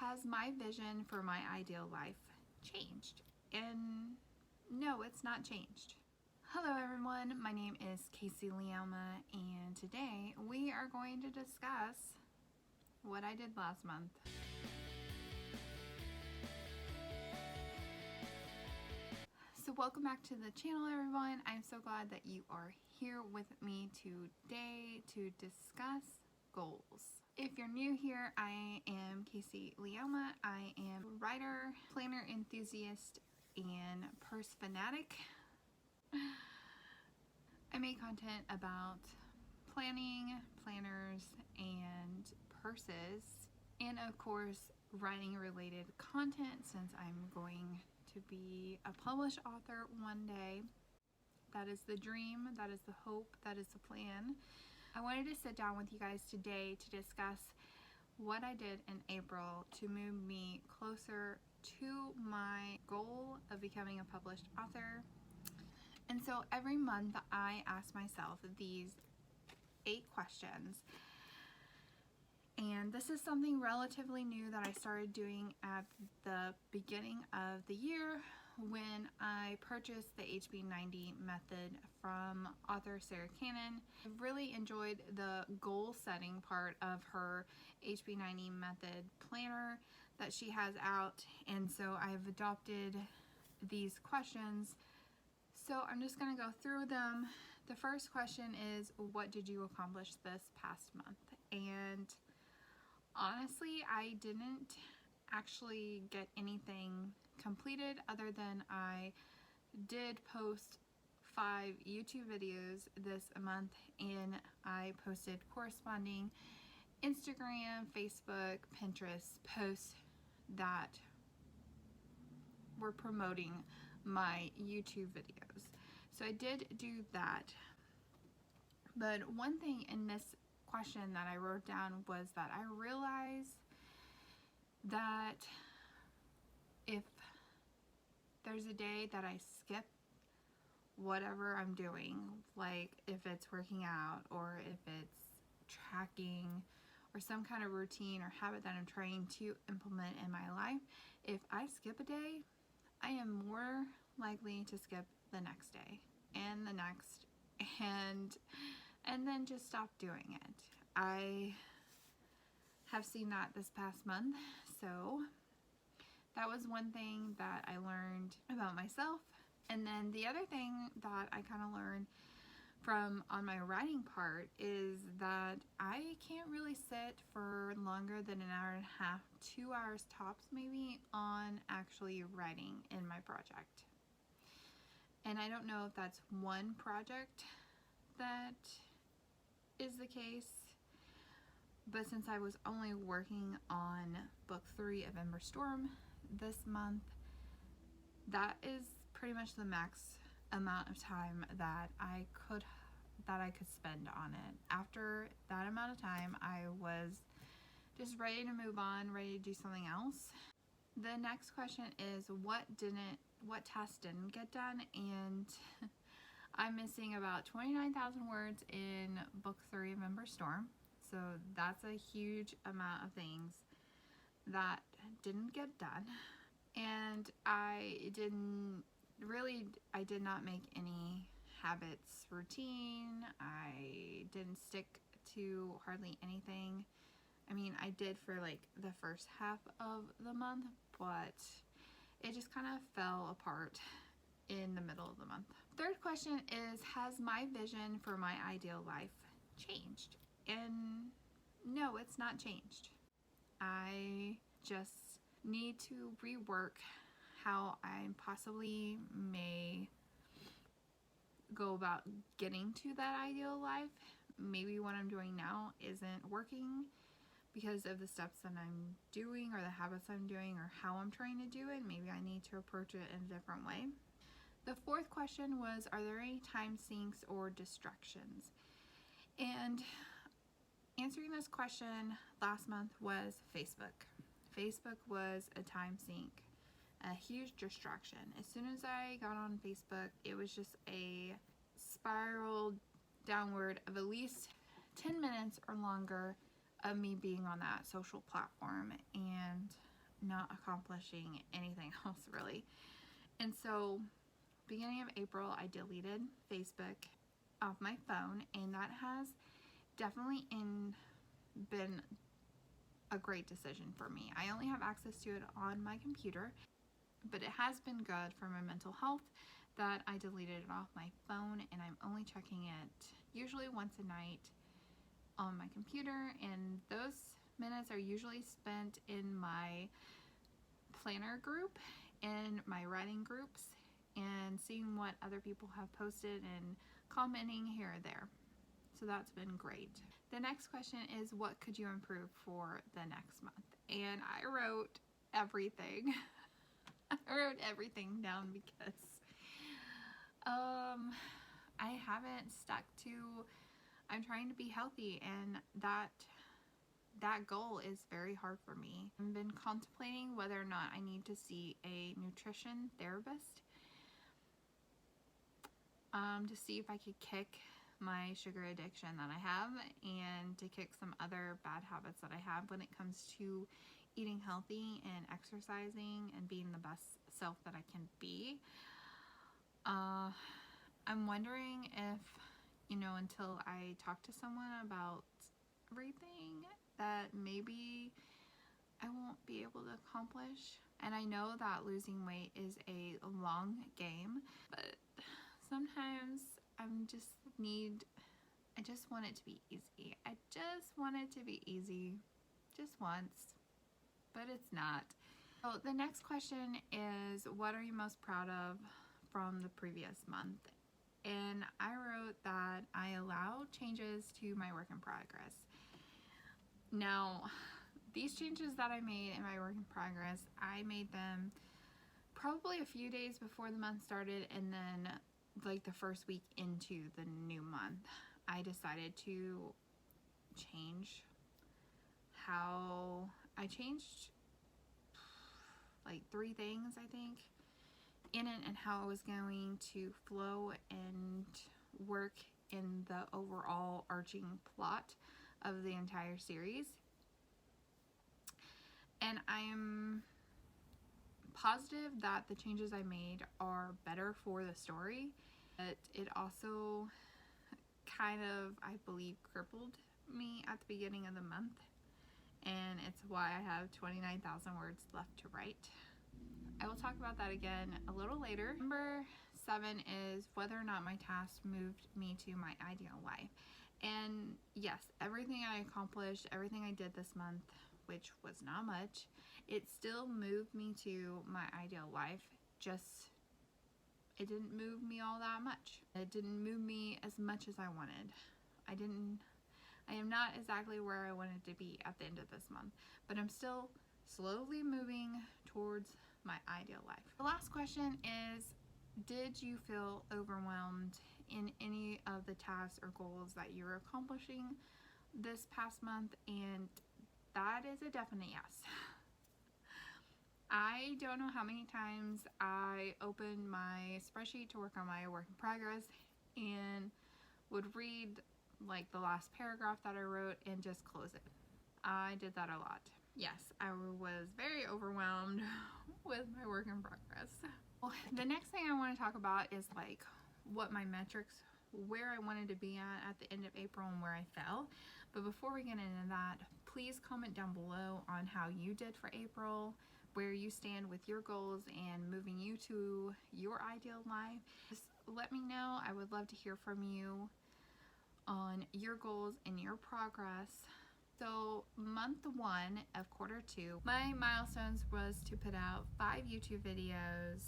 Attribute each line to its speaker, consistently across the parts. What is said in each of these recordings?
Speaker 1: Has my vision for my ideal life changed? And no, it's not changed. Hello everyone, my name is Kasey LeAlma, and today we are going to discuss what I did last month. So welcome back to the channel everyone. I'm so glad that you are here with me today to discuss goals. If you're new here, I am Kasey LeAlma. I am a writer, planner enthusiast, and purse fanatic. I make content about planning, planners, and purses, and of course writing related content since I'm going to be a published author one day. That is the dream, that is the hope, that is the plan. I wanted to sit down with you guys today to discuss what I did in April to move me closer to my goal of becoming a published author. And so every month I ask myself these 8 questions. And this is something relatively new that I started doing at the beginning of the year when I purchased the HB90 method from author Sarah Cannon. I really enjoyed the goal setting part of her HB90 method planner that she has out, and so I've adopted these questions. So I'm just going to go through them. The first question is, what did you accomplish this past month? And honestly, I didn't actually get anything completed other than I did post 5 YouTube videos this month, and I posted corresponding Instagram, Facebook, Pinterest posts that were promoting my YouTube videos. So I did do that. But one thing in this question that I wrote down was that I realized that if there's a day that I skip whatever I'm doing, like if it's working out or if it's tracking or some kind of routine or habit that I'm trying to implement in my life, if I skip a day, I am more likely to skip the next day and the next and then just stop doing it. I have seen that this past month, so that was one thing that I learned about myself. And then the other thing that I kind of learned from on my writing part is that I can't really sit for longer than an hour and a half, 2 hours tops maybe, on actually writing in my project. And I don't know if that's one project that is the case, but since I was only working on book 3 of Ember Storm this month, that is pretty much the max amount of time that I could spend on it. After that amount of time, I was just ready to move on, ready to do something else. The next question is, what task didn't get done? And I'm missing about 29,000 words in book 3 of Ember Storm. So that's a huge amount of things that didn't get done. And I did not make any habits routine. I didn't stick to hardly anything. I mean, I did for like the first half of the month, but it just kind of fell apart in the middle of the month. Third question is, has my vision for my ideal life changed? And no, it's not changed. I just need to rework how I possibly may go about getting to that ideal life. Maybe what I'm doing now isn't working because of the steps that I'm doing or the habits I'm doing or how I'm trying to do it. Maybe I need to approach it in a different way. The fourth question was, are there any time sinks or distractions? And answering this question last month was Facebook. Facebook was a time sink, a huge distraction. As soon as I got on Facebook, it was just a spiral downward of at least 10 minutes or longer of me being on that social platform. And not accomplishing anything else really. And so beginning of April, I deleted Facebook off my phone, and that has definitely been a great decision for me. I only have access to it on my computer, but it has been good for my mental health that I deleted it off my phone, and I'm only checking it usually once a night on my computer, and those minutes are usually spent in my planner group and my writing groups and seeing what other people have posted and commenting here or there. So that's been great. The next question is, what could you improve for the next month? And I wrote everything. I wrote everything down because I haven't stuck to, I'm trying to be healthy, and that goal is very hard for me. I've been contemplating whether or not I need to see a nutrition therapist to see if I could kick my sugar addiction that I have, and to kick some other bad habits that I have when it comes to eating healthy and exercising and being the best self that I can be. I'm wondering if, until I talk to someone about everything, that maybe I won't be able to accomplish. And I know that losing weight is a long game, but sometimes I just want it to be easy. I just want it to be easy just once, but it's not. So the next question is, what are you most proud of from the previous month? And I wrote that I allowed changes to my work in progress. Now, these changes that I made in my work in progress, I made them probably a few days before the month started, and then like the first week into the new month, I decided to change how I changed like 3 things, I think, in it, and how it was going to flow and work in the overall arching plot of the entire series. And I'm positive that the changes I made are better for the story, but it also kind of, I believe, crippled me at the beginning of the month, and it's why I have 29,000 words left to write. I will talk about that again a little later. Number 7 is whether or not my task moved me to my ideal life. And yes, everything I accomplished, everything I did this month, which was not much, it still moved me to my ideal life. Just, it didn't move me all that much. It didn't move me as much as I wanted. I am not exactly where I wanted to be at the end of this month, but I'm still slowly moving towards my ideal life. The last question is, did you feel overwhelmed in any of the tasks or goals that you're accomplishing this past month? And that is a definite yes. I don't know how many times I opened my spreadsheet to work on my work in progress and would read like the last paragraph that I wrote and just close it. I did that a lot. Yes, I was very overwhelmed with my work in progress. Well, the next thing I want to talk about is like what my metrics, where I wanted to be at the end of April and where I fell. But before we get into that, please comment down below on how you did for April, where you stand with your goals and moving you to your ideal life. Just let me know. I would love to hear from you on your goals and your progress. So month 1 of quarter 2, my milestones was to put out 5 YouTube videos,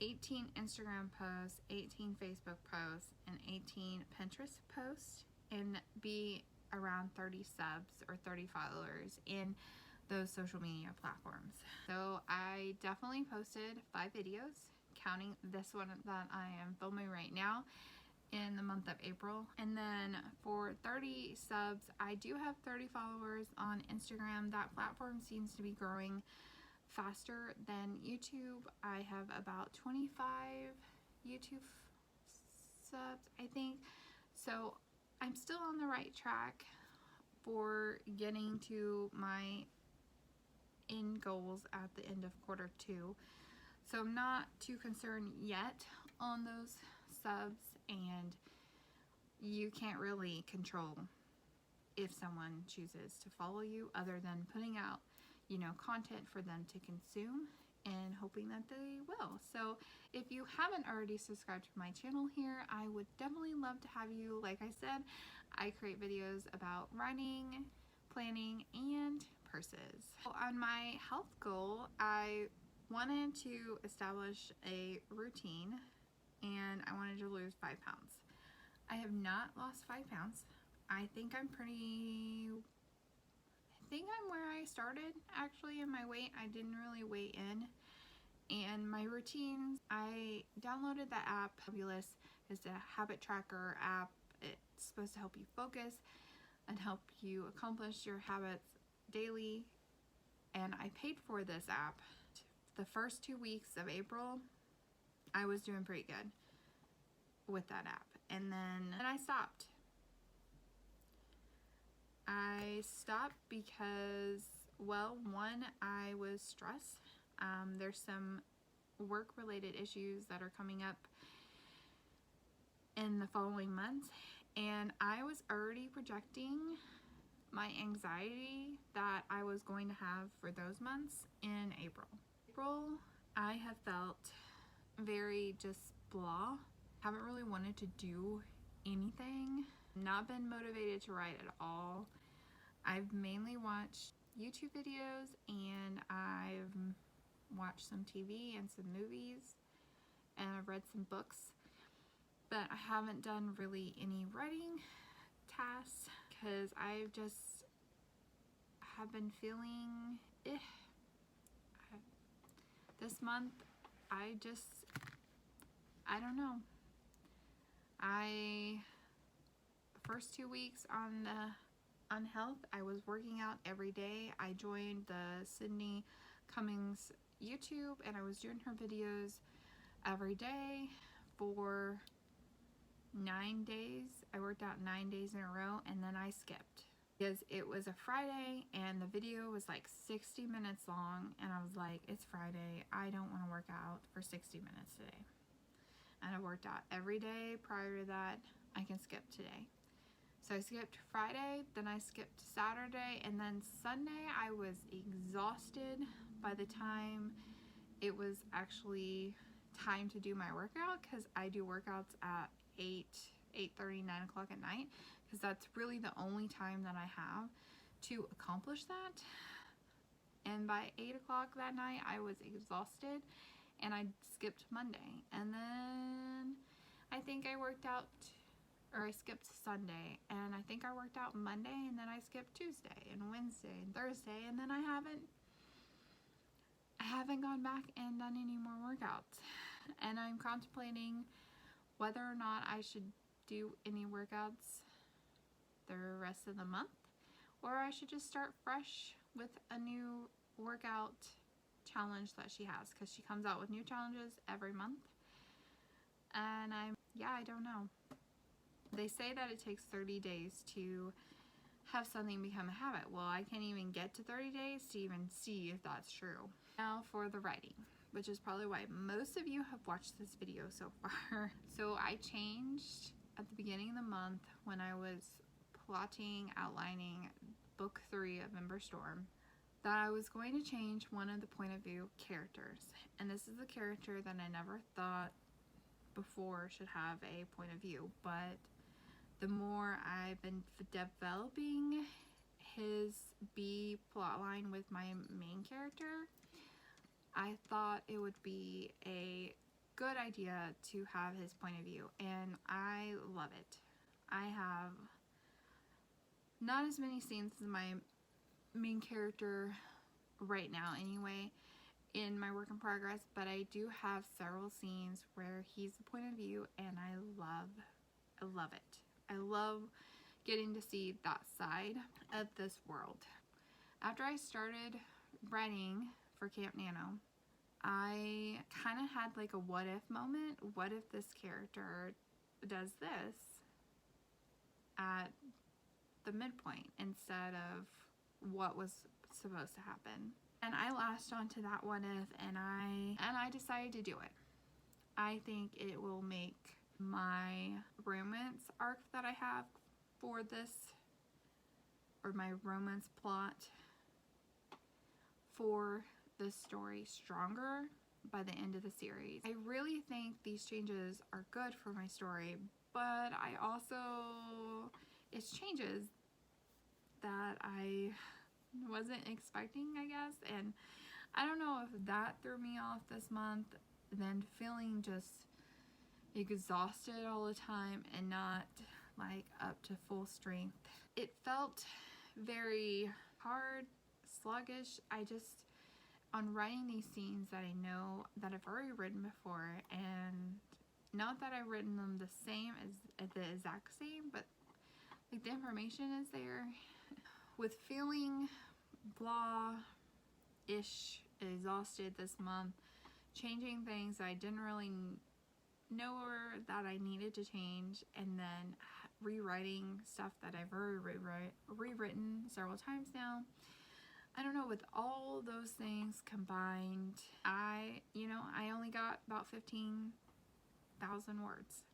Speaker 1: 18 Instagram posts, 18 Facebook posts, and 18 Pinterest posts, and be around 30 subs or 30 followers in those social media platforms. So I definitely posted 5 videos, counting this one that I am filming right now, in the month of April. And then for 30 subs, I do have 30 followers on Instagram. That platform seems to be growing faster than YouTube. I have about 25 YouTube subs, I think. So I'm still on the right track for getting to my goals at the end of quarter 2. So I'm not too concerned yet on those subs, and you can't really control if someone chooses to follow you other than putting out, you know, content for them to consume and hoping that they will. So if you haven't already subscribed to my channel here, I would definitely love to have you. Like I said, I create videos about writing, planning, and purses. So on my health goal, I wanted to establish a routine and I wanted to lose 5 pounds. I have not lost 5 pounds. I think I'm where I started actually in my weight. I didn't really weigh in. And my routines, I downloaded the app. Fabulous is a habit tracker app. It's supposed to help you focus and help you accomplish your habits daily. And I paid for this app. The first 2 weeks of April, I was doing pretty good with that app. And then I stopped. I stopped because, well, one, I was stressed. There's some work-related issues that are coming up in the following months, and I was already projecting my anxiety that I was going to have for those months in April. I have felt very just blah. Haven't really wanted to do anything. Not been motivated to write at all. I've mainly watched YouTube videos and I've watched some TV and some movies and I've read some books, but I haven't done really any writing tasks because I just have been feeling this month. I don't know. First 2 weeks on health, I was working out every day. I joined the Sydney Cummings YouTube and I was doing her videos every day for 9 days. I worked out 9 days in a row and then I skipped because it was a Friday and the video was like 60 minutes long and I was like, it's Friday, I don't want to work out for 60 minutes today. And I worked out every day prior to that. I can skip today. So I skipped Friday, then I skipped Saturday, and then Sunday I was exhausted by the time it was actually time to do my workout, because I do workouts at 8:30, 9 o'clock at night, because that's really the only time that I have to accomplish that. And by 8 o'clock that night I was exhausted and I skipped Monday, and then I think I worked out, or I skipped Sunday, and I think I worked out Monday, and then I skipped Tuesday and Wednesday and Thursday, and then I haven't gone back and done any more workouts. And I'm contemplating whether or not I should do any workouts the rest of the month, or I should just start fresh with a new workout challenge that she has, because she comes out with new challenges every month. And I don't know. They say that it takes 30 days to have something become a habit. Well, I can't even get to 30 days to even see if that's true. Now for the writing, which is probably why most of you have watched this video so far. So I changed at the beginning of the month when I was outlining book 3 of Ember Storm, that I was going to change one of the point of view characters. And this is a character that I never thought before should have a point of view, but the more I've been developing his B plotline with my main character, I thought it would be a good idea to have his point of view, and I love it. I have not as many scenes as my main character right now anyway in my work in progress, but I do have several scenes where he's the point of view, and I love it. I love getting to see that side of this world. After I started writing for Camp Nano, I kind of had like a what if moment. What if this character does this at the midpoint instead of what was supposed to happen? And I latched onto that what if, and I decided to do it. I think it will make my romance arc that I have for this, or my romance plot for this story, stronger by the end of the series. I really think these changes are good for my story, but I also, it's changes that I wasn't expecting, I guess, and I don't know if that threw me off this month, then feeling just exhausted all the time and not like up to full strength. It felt very hard, sluggish. On writing these scenes that I know that I've already written before, and not that I've written them the same as the exact same, but like the information is there. With feeling blah-ish, exhausted this month, changing things I didn't really know that I needed to change, and then rewriting stuff that I've already rewritten several times now. I don't know, with all those things combined, I only got about 15,000 words.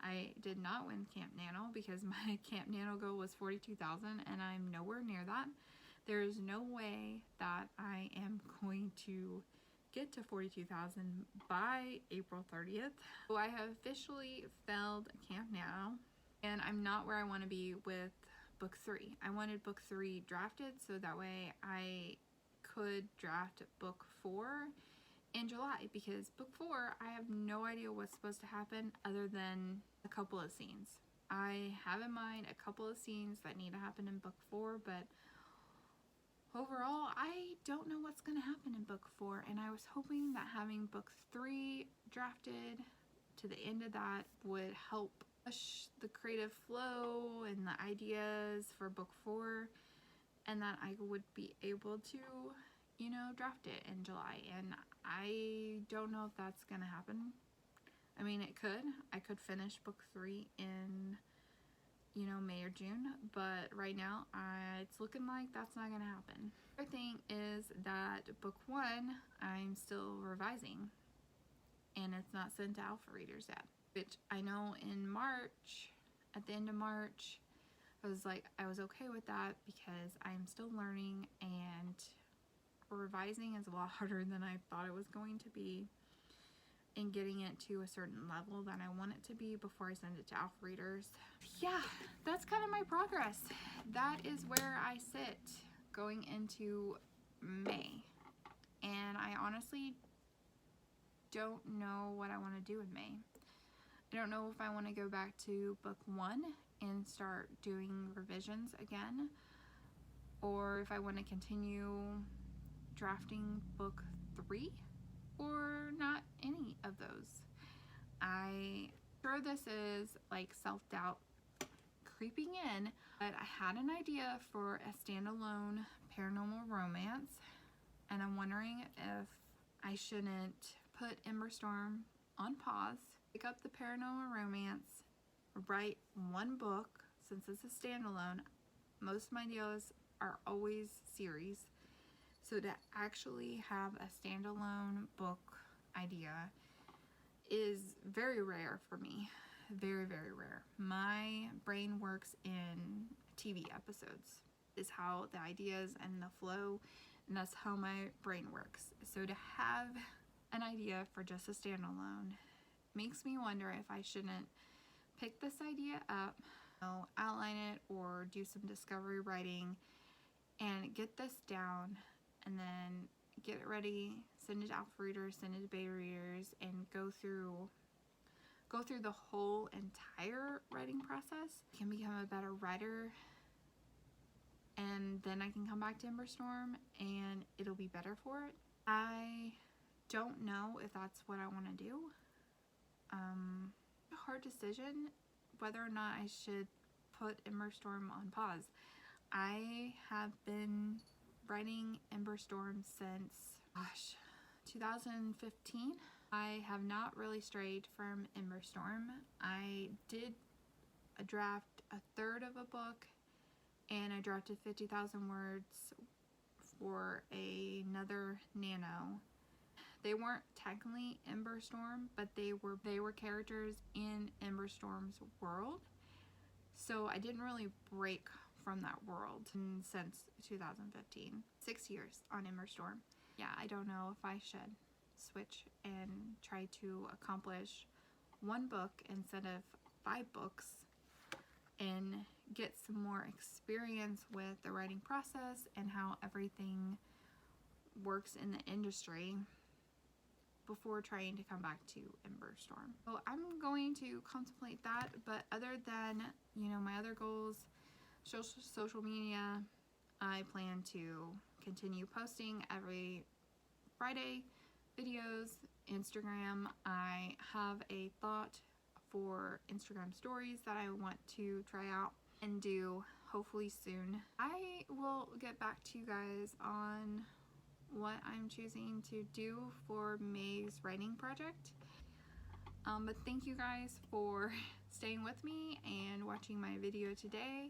Speaker 1: I did not win Camp Nano because my Camp Nano goal was 42,000, and I'm nowhere near that. There is no way that I am going to get to 42,000 by April 30th. So I have officially failed Camp Nano, and I'm not where I want to be with book 3. I wanted book 3 drafted so that way I could draft book 4 in July, because book 4, I have no idea what's supposed to happen other than a couple of scenes. I have in mind a couple of scenes that need to happen in book 4, but overall, I don't know what's going to happen in book 4, and I was hoping that having book 3 drafted to the end of that would help push the creative flow and the ideas for book 4, and that I would be able to, draft it in July. And I don't know if that's going to happen. I mean, it could. I could finish book 3 in, May or June, but right now, it's looking like that's not going to happen. The other thing is that book 1, I'm still revising, and it's not sent to alpha readers yet, which I know in March, at the end of March, I was okay with that because I'm still learning, and revising is a lot harder than I thought it was going to be, and getting it to a certain level that I want it to be before I send it to alpha readers. Yeah, that's kind of my progress. That is where I sit going into May, and I honestly don't know what I want to do in May. I don't know if I want to go back to book 1 and start doing revisions again, or if I want to continue drafting book 3, or not any of those. I'm sure this is like self-doubt creeping in, but I had an idea for a standalone paranormal romance, and I'm wondering if I shouldn't put Emberstorm on pause, pick up the paranormal romance, write one book. Since it's a standalone, most of my deals are always series, so to actually have a standalone book idea is very rare for me. Very, very rare. My brain works in TV episodes, is how the ideas and the flow, and that's how my brain works. So to have an idea for just a standalone makes me wonder if I shouldn't pick this idea up, outline it, or do some discovery writing and get this down, and then get it ready, send it to alpha readers, send it to beta readers, and go through the whole entire writing process. I can become a better writer, and then I can come back to Emberstorm and it'll be better for it. I don't know if that's what I want to do. A hard decision whether or not I should put Emberstorm on pause. I have been writing Emberstorm since 2015. I have not really strayed from Emberstorm. I did draft a third of a book, and I drafted 50,000 words for another Nano. They weren't technically Ember Storm, but they were characters in Ember Storm's world. So I didn't really break from that world since 2015. 6 years on Ember Storm. Yeah, I don't know if I should switch and try to accomplish one book instead of 5 books and get some more experience with the writing process and how everything works in the industry before trying to come back to Ember Storm. So I'm going to contemplate that, but other than, you know, my other goals, social media, I plan to continue posting every Friday videos. Instagram, I have a thought for Instagram stories that I want to try out and do hopefully soon. I will get back to you guys on what I'm choosing to do for May's writing project. But thank you guys for staying with me and watching my video today.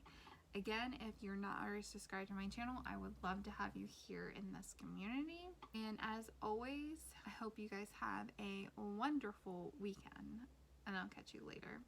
Speaker 1: Again, if you're not already subscribed to my channel, I would love to have you here in this community. And as always, I hope you guys have a wonderful weekend, and I'll catch you later.